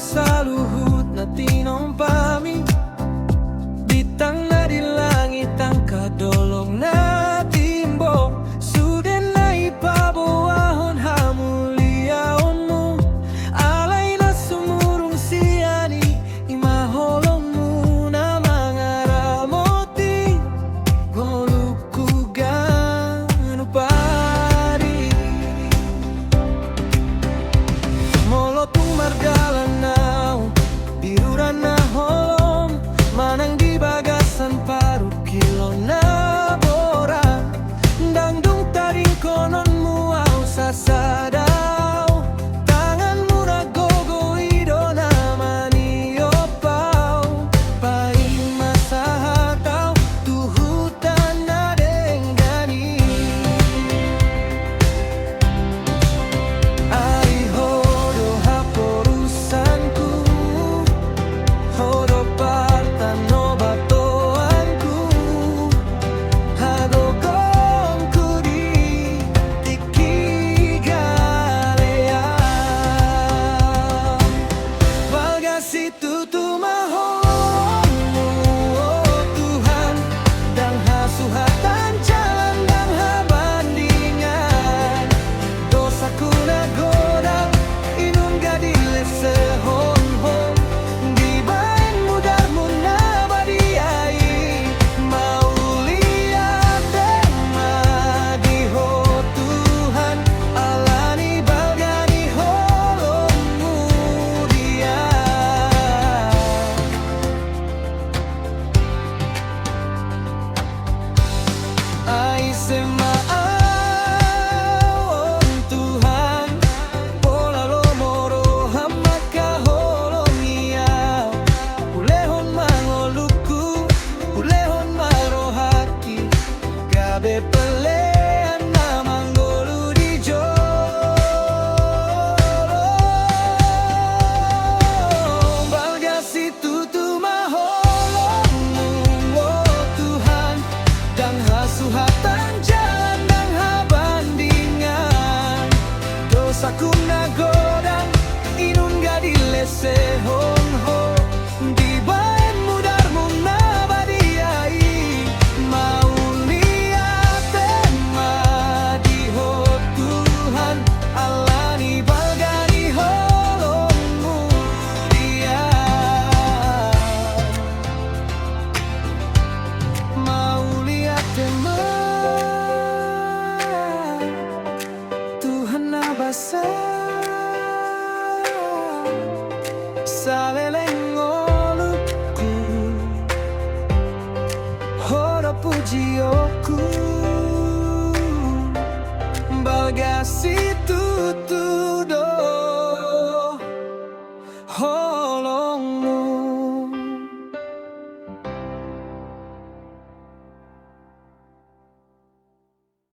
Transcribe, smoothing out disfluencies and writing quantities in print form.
sa luhod na tinompami, bitang na di langit ang kadolong na timbok. Suden na ipabawahon hamuliaon mo, alay na sumurong siyani, imaholong mo na mga ramoti, golukugan upari. Molotong margalan na biruran na holom, manang di bagasan parut kilo na bora, dangdung taring konon muaw sasadaw, tangan mo na gogoido na maniopaw, paimasahataw tuhutan na denggani. Ay hodo haporusanku, hodo partano batoanku, hagogongku di tikigalea. Bagasi tutumahonmu, oh Tuhan, dang hasuhatan jalan dang habandingan, dosaku nagoda inun gadile sehon-hon, di bain mudarmu nabadiai, mauliat demadiho Tuhan, alani bagani holongmu dia. Ay semaawon Tuhan, pola lomoro hamat kaholongiaw, ulehon mangoluku, ulehon marohaki, gabe pelean na manggolu di jolo. Bagasi tutumaholomu, oh Tuhan, dan hasuhatan jalan dan habandingan, dosaku nagoda inun gadile sehon-hon, di bain mudarmu nabadiai, mauliat demadiho Tuhan, alani bagani holongmu dia. Mauliat Tuhan nabasa saleleng oluku, hora pujioku, bagasi tutudo,